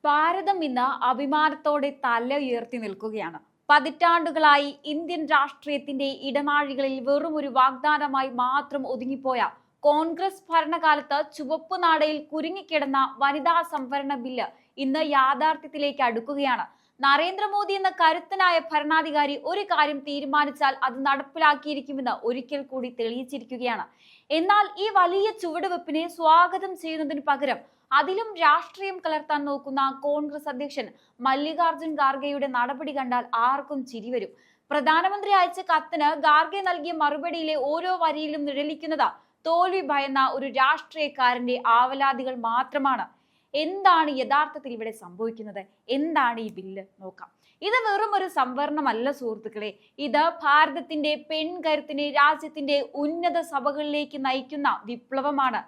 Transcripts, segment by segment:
ഭാരതം ഇന്ന് അഭിമാനത്തോടെ തല ഉയർത്തി നിൽക്കുകയാണ്. പതിറ്റാണ്ടുകളായി ഇന്ത്യൻ രാഷ്ട്രീയത്തിന്റെ ഇടനാഴികളിൽ വെറും ഒരു വാഗ്ദാനമായി മാത്രം ഒതുങ്ങിപ്പോയ കോൺഗ്രസ് ഭരണകാലത്ത് ചുവപ്പ് നാടയിൽ കുരുങ്ങിക്കിടന്ന വനിതാ സംവരണ ബില്ല് ഇന്ന് യാഥാർത്ഥ്യത്തിലേക്ക് അടുക്കുകയാണ്. നരേന്ദ്രമോദി എന്ന കരുത്തനായ ഭരണാധികാരി ഒരു കാര്യം തീരുമാനിച്ചാൽ അത് നടപ്പിലാക്കിയിരിക്കുമെന്ന് ഒരിക്കൽ കൂടി തെളിയിച്ചിരിക്കുകയാണ്. എന്നാൽ ഈ വലിയ ചുവടുവെപ്പിനെ സ്വാഗതം ചെയ്യുന്നതിന് പകരം അതിലും രാഷ്ട്രീയം കലർത്താൻ നോക്കുന്ന കോൺഗ്രസ് അധ്യക്ഷൻ മല്ലികാർജുൻ ഖാർഗെയുടെ നടപടി കണ്ടാൽ ആർക്കും ചിരി വരും. പ്രധാനമന്ത്രി അയച്ച കത്തിന് ഖാർഗെ നൽകിയ മറുപടിയിലെ ഓരോ വരിയിലും നിഴലിക്കുന്നത് തോൽവി ഭയന്ന ഒരു രാഷ്ട്രീയക്കാരന്റെ ആവലാതികൾ മാത്രമാണ്. എന്താണ് യഥാർത്ഥത്തിൽ ഇവിടെ സംഭവിക്കുന്നത്? എന്താണ് ഈ ബില്ല്? നോക്കാം. ഇത് വെറും ഒരു സംവരണമല്ല സുഹൃത്തുക്കളെ, ഇത് ഭാരതത്തിന്റെ പെൺകരുത്തിനെ രാജ്യത്തിന്റെ ഉന്നത സഭകളിലേക്ക് നയിക്കുന്ന വിപ്ലവമാണ്.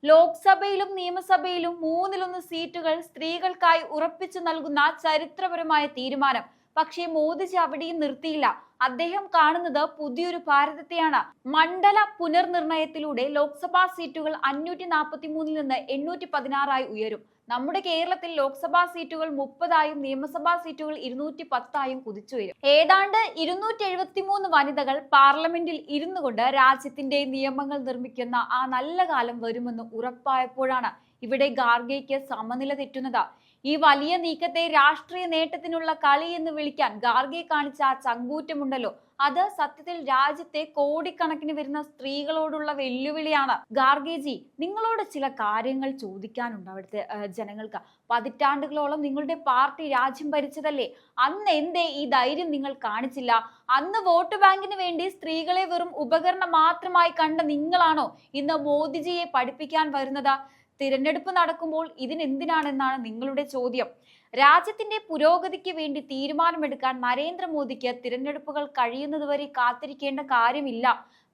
ലോക്സഭയിലും നിയമസഭയിലും 1/3 സീറ്റുകൾ സ്ത്രീകൾക്കായി ഉറപ്പിച്ചു നൽകുന്ന ചരിത്രപരമായ തീരുമാനം. പക്ഷേ മോദിജി അവിടെയും നിർത്തിയില്ല. അദ്ദേഹം കാണുന്നത് പുതിയൊരു ഭാരതത്തെയാണ്. മണ്ഡല പുനർനിർണയത്തിലൂടെ ലോക്സഭാ സീറ്റുകൾ 543 നിന്ന് 816 ഉയരും. നമ്മുടെ കേരളത്തിൽ ലോക്സഭാ സീറ്റുകൾ 30 നിയമസഭാ സീറ്റുകൾ 210 കുതിച്ചുയരും. ഏതാണ്ട് 273 വനിതകൾ പാർലമെന്റിൽ ഇരുന്നു കൊണ്ട് രാജ്യത്തിന്റെ നിയമങ്ങൾ നിർമ്മിക്കുന്ന ആ നല്ല കാലം വരുമെന്ന് ഉറപ്പായപ്പോഴാണ് ഇവിടെ ഖാർഗെയ്ക്ക് സമനില തെറ്റുന്നത്. ഈ വലിയ നീക്കത്തെ രാഷ്ട്രീയ നേട്ടത്തിനുള്ള കളി എന്ന് വിളിക്കാൻ ഖാർഗെ കാണിച്ച ആ ചങ്കൂറ്റമുണ്ടല്ലോ, അത് സത്യത്തിൽ രാജ്യത്തെ കോടിക്കണക്കിന് വരുന്ന സ്ത്രീകളോടുള്ള വെല്ലുവിളിയാണ്. ഖാർഗെജി, നിങ്ങളോട് ചില കാര്യങ്ങൾ ചോദിക്കാനുണ്ട്. അവിടുത്തെ ജനങ്ങൾക്ക് പതിറ്റാണ്ടുകളോളം നിങ്ങളുടെ പാർട്ടി രാജ്യം ഭരിച്ചതല്ലേ? അന്ന് എന്തേ ഈ ധൈര്യം നിങ്ങൾ കാണിച്ചില്ല? അന്ന് വോട്ട് ബാങ്കിന് വേണ്ടി സ്ത്രീകളെ വെറും ഉപകരണം മാത്രമായി കണ്ട നിങ്ങളാണോ ഇന്ന് മോദിജിയെ പഠിപ്പിക്കാൻ വരുന്നത്? തിരഞ്ഞെടുപ്പ് നടക്കുമ്പോൾ ഇതിനെന്തിനാണെന്നാണ് നിങ്ങളുടെ ചോദ്യം. രാജ്യത്തിന്റെ പുരോഗതിക്ക് വേണ്ടി തീരുമാനമെടുക്കാൻ നരേന്ദ്രമോദിക്ക് തിരഞ്ഞെടുപ്പുകൾ കഴിയുന്നതുവരെ കാത്തിരിക്കേണ്ട കാര്യമില്ല.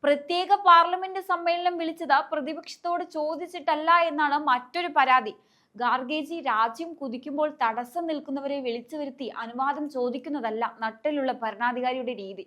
പ്രത്യേക പാർലമെന്റ് സമ്മേളനം വിളിച്ചത് പ്രതിപക്ഷത്തോട് ചോദിച്ചിട്ടല്ല എന്നാണ് മറ്റൊരു പരാതി. ഖാർഗെജി, രാജ്യം കുതിക്കുമ്പോൾ തടസ്സം നിൽക്കുന്നവരെ വിളിച്ചു വരുത്തി അനുവാദം ചോദിക്കുന്നതല്ല നട്ടിലുള്ള ഭരണാധികാരിയുടെ രീതി.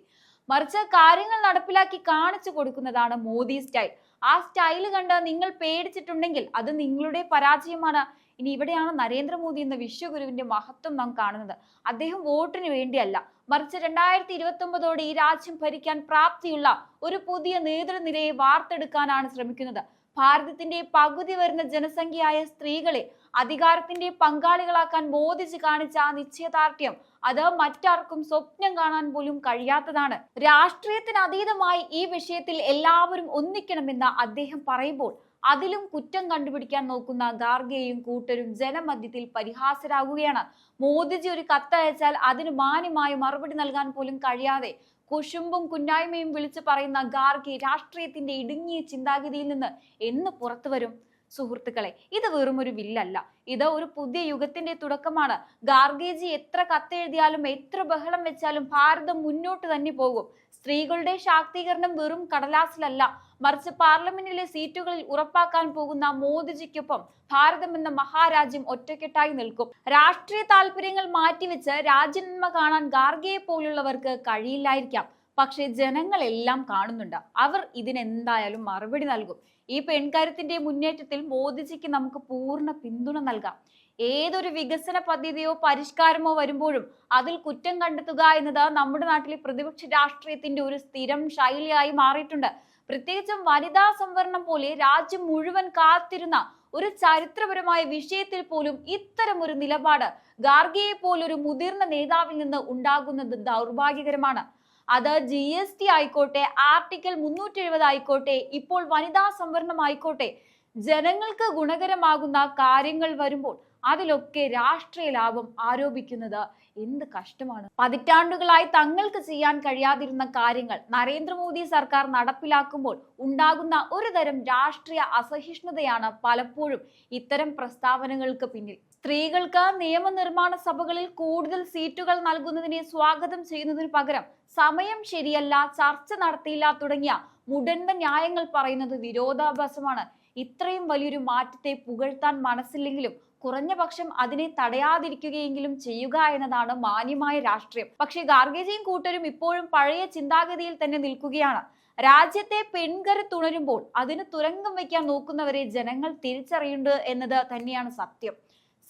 മറിച്ച് കാര്യങ്ങൾ നടപ്പിലാക്കി കാണിച്ചു കൊടുക്കുന്നതാണ് മോദി സ്റ്റൈൽ. ആ സ്റ്റൈല് കണ്ട് നിങ്ങൾ പേടിച്ചിട്ടുണ്ടെങ്കിൽ അത് നിങ്ങളുടെ പരാജയമാണ്. ഇനി ഇവിടെയാണ് നരേന്ദ്രമോദി എന്ന വിശ്വഗുരുവിന്റെ മഹത്വം നാം കാണുന്നത്. അദ്ദേഹം വോട്ടിന് വേണ്ടിയല്ല, മറിച്ച് 2029 ഈ രാജ്യം ഭരിക്കാൻ പ്രാപ്തിയുള്ള ഒരു പുതിയ നേതൃനിരയെ വാർത്തെടുക്കാനാണ് ശ്രമിക്കുന്നത്. ഭാരതത്തിന്റെ പകുതി വരുന്ന ജനസംഖ്യയായ സ്ത്രീകളെ അധികാരത്തിന്റെ പങ്കാളികളാക്കാൻ മോദിജി കാണിച്ച ആ നിശ്ചയദാർഢ്യം അത് മറ്റാർക്കും സ്വപ്നം കാണാൻ പോലും കഴിയാത്തതാണ്. രാഷ്ട്രീയത്തിന് അതീതമായി ഈ വിഷയത്തിൽ എല്ലാവരും ഒന്നിക്കണമെന്ന് അദ്ദേഹം പറയുമ്പോൾ അതിലും കുറ്റം കണ്ടുപിടിക്കാൻ നോക്കുന്ന ഖാർഗെയും കൂട്ടരും ജനമധ്യത്തിൽ പരിഹാസരാകുകയാണ്. മോദിജി ഒരു കത്തയച്ചാൽ അതിന് മാന്യമായി മറുപടി നൽകാൻ പോലും കഴിയാതെ കുശുമ്പും കുന്നായ്മയും വിളിച്ചു പറയുന്ന ഖാർഗെ രാഷ്ട്രീയത്തിന്റെ ഇടുങ്ങിയ ചിന്താഗതിയിൽ നിന്ന് എന്ന് പുറത്തു വരും? സുഹൃത്തുക്കളെ, ഇത് വെറും ഒരു ബില്ലല്ല, ഇത് ഒരു പുതിയ യുഗത്തിന്റെ തുടക്കമാണ്. ഖാർഗെജി എത്ര കത്തെഴുതിയാലും എത്ര ബഹളം വെച്ചാലും ഭാരതം മുന്നോട്ട് തന്നെ പോകും. സ്ത്രീകളുടെ ശാക്തീകരണം വെറും കടലാസിലല്ല, മറിച്ച് പാർലമെന്റിലെ സീറ്റുകളിൽ ഉറപ്പാക്കാൻ പോകുന്ന മോദിജിക്കൊപ്പം ഭാരതം എന്ന മഹാരാജ്യം ഒറ്റക്കെട്ടായി നിൽക്കും. രാഷ്ട്രീയ താല്പര്യങ്ങൾ മാറ്റിവെച്ച് രാജ്യനന്മ കാണാൻ ഖാർഗെയെ പോലുള്ളവർക്ക് കഴിയില്ലായിരിക്കാം. പക്ഷെ ജനങ്ങളെല്ലാം കാണുന്നുണ്ട്. അവർ ഇതിനെന്തായാലും മറുപടി നൽകും. ഈ പെൺകരുത്തിന്റെ മുന്നേറ്റത്തിൽ മോദിജിക്ക് നമുക്ക് പൂർണ്ണ പിന്തുണ നൽകാം. ഏതൊരു വികസന പദ്ധതിയോ പരിഷ്കാരമോ വരുമ്പോഴും അതിൽ കുറ്റം കണ്ടെത്തുക എന്നത് നമ്മുടെ നാട്ടിലെ പ്രതിപക്ഷ രാഷ്ട്രീയത്തിന്റെ ഒരു സ്ഥിരം ശൈലിയായി മാറിയിട്ടുണ്ട്. പ്രത്യേകിച്ചും വനിതാ സംവരണം പോലെ രാജ്യം മുഴുവൻ കാത്തിരുന്ന ഒരു ചരിത്രപരമായ വിഷയത്തിൽ പോലും ഇത്തരം ഒരു നിലപാട് ഖാർഗെയെ പോലൊരു മുതിർന്ന നേതാവിൽ നിന്ന് ഉണ്ടാകുന്നത് ദൗർഭാഗ്യകരമാണ്. അത് GST ആയിക്കോട്ടെ, ആർട്ടിക്കിൾ 370 ആയിക്കോട്ടെ, ഇപ്പോൾ വനിതാ സംവരണം ആയിക്കോട്ടെ, ജനങ്ങൾക്ക് ഗുണകരമാകുന്ന കാര്യങ്ങൾ വരുമ്പോൾ അതിലൊക്കെ രാഷ്ട്രീയ ലാഭം ആരോപിക്കുന്നത് എന്ത് കഷ്ടമാണ്. പതിറ്റാണ്ടുകളായി തങ്ങൾക്ക് ചെയ്യാൻ കഴിയാതിരുന്ന കാര്യങ്ങൾ നരേന്ദ്രമോദി സർക്കാർ നടപ്പിലാക്കുമ്പോൾ ഉണ്ടാകുന്ന ഒരു തരം രാഷ്ട്രീയ അസഹിഷ്ണുതയാണ് പലപ്പോഴും ഇത്തരം പ്രസ്താവനകൾക്ക് പിന്നിൽ. സ്ത്രീകൾക്ക് നിയമനിർമ്മാണ സഭകളിൽ കൂടുതൽ സീറ്റുകൾ നൽകുന്നതിനെ സ്വാഗതം ചെയ്യുന്നതിന് പകരം സമയം ശരിയല്ല, ചർച്ച നടത്തിയില്ല തുടങ്ങിയ മുടന്ത ന്യായങ്ങൾ പറയുന്നത് വിരോധാഭാസമാണ്. ഇത്രയും വലിയൊരു മാറ്റത്തെ പുകഴ്ത്താൻ മനസ്സില്ലെങ്കിലും കുറഞ്ഞ പക്ഷം അതിനെ തടയാതിരിക്കുകയെങ്കിലും ചെയ്യുക എന്നതാണ് മാന്യമായ രാഷ്ട്രീയം. പക്ഷേ ഖാർഗെജിയും കൂട്ടരും ഇപ്പോഴും പഴയ ചിന്താഗതിയിൽ തന്നെ നിൽക്കുകയാണ്. രാജ്യത്തെ പെൺകരുത്തുണരുമ്പോൾ അതിന് തുരങ്കം വയ്ക്കാൻ നോക്കുന്നവരെ ജനങ്ങൾ തിരിച്ചറിയുന്നുണ്ട് എന്നത് തന്നെയാണ് സത്യം.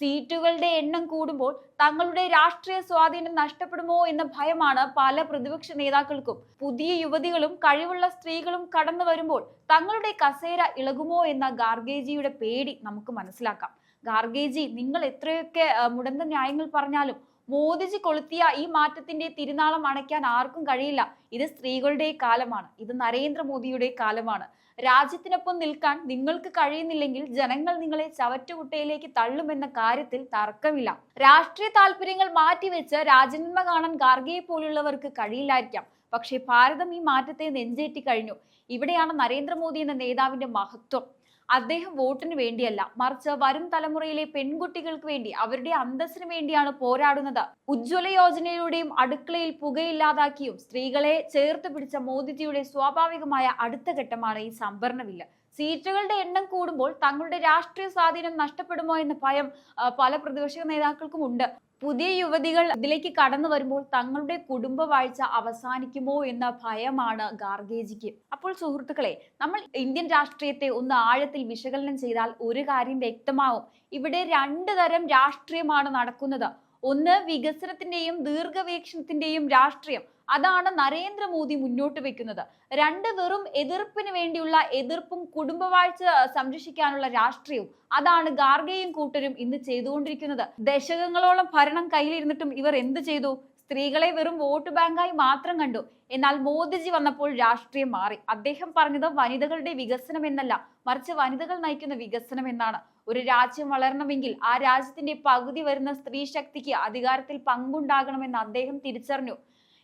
സീറ്റുകളുടെ എണ്ണം കൂടുമ്പോൾ തങ്ങളുടെ രാഷ്ട്രീയ സ്വാധീനം നഷ്ടപ്പെടുമോ എന്ന ഭയമാണ് പല പ്രതിപക്ഷ നേതാക്കൾക്കും. പുതിയ യുവതികളും കഴിവുള്ള സ്ത്രീകളും കടന്നു വരുമ്പോൾ തങ്ങളുടെ കസേര ഇളകുമോ എന്ന ഖാർഗെജിയുടെ പേടി നമുക്ക് മനസ്സിലാക്കാം. ഖാർഗെജി, നിങ്ങൾ എത്രയൊക്കെ മുടന്ത ന്യായങ്ങൾ പറഞ്ഞാലും മോദിജി കൊളുത്തിയ ഈ മാറ്റത്തിന്റെ തിരുനാളം അണയ്ക്കാൻ ആർക്കും കഴിയില്ല. ഇത് സ്ത്രീകളുടെ കാലമാണ്, ഇത് നരേന്ദ്രമോദിയുടെ കാലമാണ്. രാജ്യത്തിനൊപ്പം നിൽക്കാൻ നിങ്ങൾക്ക് കഴിയുന്നില്ലെങ്കിൽ ജനങ്ങൾ നിങ്ങളെ ചവറ്റുകുട്ടയിലേക്ക് തള്ളുമെന്ന കാര്യത്തിൽ തർക്കമില്ല. രാഷ്ട്രീയ താല്പര്യങ്ങൾ മാറ്റിവെച്ച് രാജനന്മ കാണാൻ ഖാർഗെയെ പോലുള്ളവർക്ക് കഴിയില്ലായിരിക്കാം. പക്ഷേ ഭാരതം ഈ മാറ്റത്തെ നെഞ്ചേറ്റി കഴിഞ്ഞു. ഇവിടെയാണ് നരേന്ദ്രമോദി എന്ന നേതാവിന്റെ മഹത്വം. അദ്ദേഹം വോട്ടിന് വേണ്ടിയല്ല, മറിച്ച് വരും തലമുറയിലെ പെൺകുട്ടികൾക്ക് വേണ്ടി, അവരുടെ അന്തസ്സിന് വേണ്ടിയാണ് പോരാടുന്നത്. ഉജ്ജ്വല യോജനയിലൂടെയും അടുക്കളയിൽ പുകയില്ലാതാക്കിയും സ്ത്രീകളെ ചേർത്ത് പിടിച്ച മോദിജിയുടെ സ്വാഭാവികമായ അടുത്ത ഘട്ടമാണ് ഈ സംവരണ ബില്ല്. സീറ്റുകളുടെ എണ്ണം കൂടുമ്പോൾ തങ്ങളുടെ രാഷ്ട്രീയ സ്വാധീനം നഷ്ടപ്പെടുമോ എന്ന ഭയം പല പ്രതിപക്ഷ നേതാക്കൾക്കും ഉണ്ട്. പുതിയ യുവതികൾ ഇതിലേക്ക് കടന്നു വരുമ്പോൾ തങ്ങളുടെ കുടുംബ വാഴ്ച അവസാനിക്കുമോ എന്ന ഭയമാണ് ഖാർഗെജിക്ക്. അപ്പോൾ സുഹൃത്തുക്കളെ, നമ്മൾ ഇന്ത്യൻ രാഷ്ട്രീയത്തെ ഒന്ന് ആഴത്തിൽ വിശകലനം ചെയ്താൽ ഒരു കാര്യം വ്യക്തമാവും. ഇവിടെ രണ്ട് തരം രാഷ്ട്രീയമാണ് നടക്കുന്നത്. ഒന്ന് വികസനത്തിന്റെയും ദീർഘവീക്ഷണത്തിന്റെയും രാഷ്ട്രീയം, അതാണ് നരേന്ദ്രമോദി മുന്നോട്ട് വെക്കുന്നത്. രണ്ട് വെറും എതിർപ്പിന് വേണ്ടിയുള്ള എതിർപ്പും കുടുംബവാഴ്ച സംരക്ഷിക്കാനുള്ള രാഷ്ട്രീയവും, അതാണ് ഖാർഗെയും കൂട്ടരും ഇന്ന് ചെയ്തുകൊണ്ടിരിക്കുന്നത്. ദശകങ്ങളോളം ഭരണം കയ്യിലിരുന്നിട്ടും ഇവർ എന്ത് ചെയ്തു? സ്ത്രീകളെ വെറും വോട്ട് ബാങ്കായി മാത്രം കണ്ടു. എന്നാൽ മോദിജി വന്നപ്പോൾ രാഷ്ട്രീയം മാറി. അദ്ദേഹം പറഞ്ഞത് വനിതകളുടെ വികസനം എന്നല്ല, മറിച്ച് വനിതകൾ നയിക്കുന്ന വികസനം എന്നാണ്. ഒരു രാജ്യം വളരണമെങ്കിൽ ആ രാജ്യത്തിന്റെ പകുതി വരുന്ന സ്ത്രീ ശക്തിക്ക് അധികാരത്തിൽ പങ്കുണ്ടാകണമെന്ന് അദ്ദേഹം തിരിച്ചറിഞ്ഞു.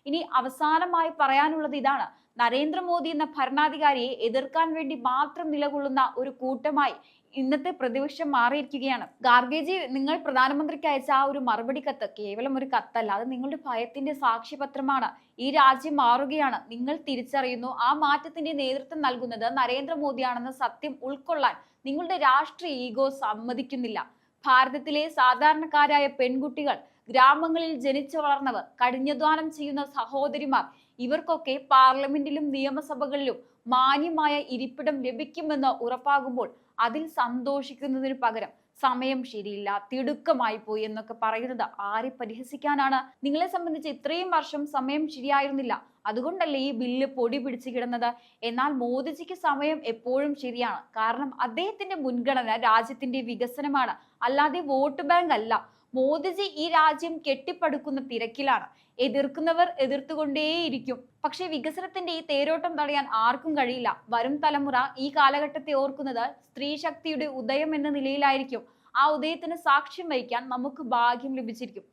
ഇനി അവസാനമായി പറയാനുള്ളത് ഇതാണ്: നരേന്ദ്രമോദി എന്ന ഭരണാധികാരിയെ എതിർക്കാൻ വേണ്ടി മാത്രം നിലകൊള്ളുന്ന ഒരു കൂട്ടമായി ഇന്നത്തെ പ്രതിപക്ഷം മാറിയിരിക്കുകയാണ്. ഖാർഗെജി, നിങ്ങൾ പ്രധാനമന്ത്രിക്ക് അയച്ച ആ ഒരു മറുപടി കത്ത് കേവലം ഒരു കത്തല്ല, അത് നിങ്ങളുടെ ഭയത്തിന്റെ സാക്ഷ്യപത്രമാണ്. ഈ രാജ്യം മാറുകയാണ്, നിങ്ങൾ തിരിച്ചറിയുന്നു. ആ മാറ്റത്തിന്റെ നേതൃത്വം നൽകുന്നത് നരേന്ദ്രമോദിയാണെന്ന സത്യം ഉൾക്കൊള്ളാൻ നിങ്ങളുടെ രാഷ്ട്രീയ ഈഗോ സമ്മതിക്കുന്നില്ല. ഭാരതത്തിലെ സാധാരണക്കാരായ പെൺകുട്ടികൾ, ഗ്രാമങ്ങളിൽ ജനിച്ചു വളർന്നവർ, കഠിനാധ്വാനം ചെയ്യുന്ന സഹോദരിമാർ, ഇവർക്കൊക്കെ പാർലമെന്റിലും നിയമസഭകളിലും മാന്യമായ ഇരിപ്പിടം ലഭിക്കുമെന്ന് ഉറപ്പാകുമ്പോൾ അതിൽ സന്തോഷിക്കുന്നതിന് പകരം സമയം ശരിയില്ല, തിടുക്കമായി പോയി എന്നൊക്കെ പറയുന്നത് ആരെ പരിഹസിക്കാനാണ്? നിങ്ങളെ സംബന്ധിച്ച് ഇത്രയും വർഷം സമയം ശരിയായിരുന്നില്ല, അതുകൊണ്ടല്ലേ ഈ ബില്ല് പൊടി പിടിച്ചു കിടന്നത്? എന്നാൽ മോദിജിക്ക് സമയം എപ്പോഴും ശരിയാണ്. കാരണം അദ്ദേഹത്തിന്റെ മുൻഗണന രാജ്യത്തിന്റെ വികസനമാണ്, അല്ലാതെ വോട്ട് ബാങ്ക് അല്ല. മോദിജി ഈ രാജ്യം കെട്ടിപ്പടുക്കുന്ന തിരക്കിലാണ്. എതിർക്കുന്നവർ എതിർത്തുകൊണ്ടേയിരിക്കും. പക്ഷെ വികസനത്തിന്റെ ഈ തേരോട്ടം തടയാൻ ആർക്കും കഴിയില്ല. വരും തലമുറ ഈ കാലഘട്ടത്തെ ഓർക്കുന്നത് സ്ത്രീ ശക്തിയുടെ ഉദയം എന്ന നിലയിലായിരിക്കും. ആ ഉദയത്തിന് സാക്ഷ്യം വഹിക്കാൻ നമുക്ക് ഭാഗ്യം ലഭിച്ചിരിക്കും.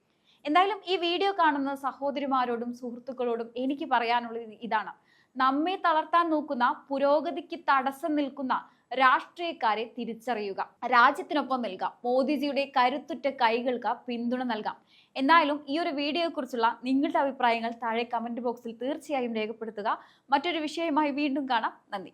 എന്തായാലും ഈ വീഡിയോ കാണുന്ന സഹോദരിമാരോടും സുഹൃത്തുക്കളോടും എനിക്ക് പറയാനുള്ളത് ഇതാണ്: നമ്മെ തളർത്താൻ നോക്കുന്ന, പുരോഗതിക്ക് തടസ്സം നിൽക്കുന്ന രാഷ്ട്രീയക്കാരെ തിരിച്ചറിയുക, രാജ്യത്തിനൊപ്പം നൽകാം, മോദിജിയുടെ കരുത്തുറ്റ കൈകൾക്ക് പിന്തുണ നൽകാം. എന്തായാലും ഈ ഒരു വീഡിയോയെ കുറിച്ചുള്ള നിങ്ങളുടെ അഭിപ്രായങ്ങൾ താഴെ കമന്റ് ബോക്സിൽ തീർച്ചയായും രേഖപ്പെടുത്തുക. മറ്റൊരു വിഷയവുമായി വീണ്ടും കാണാം. നന്ദി.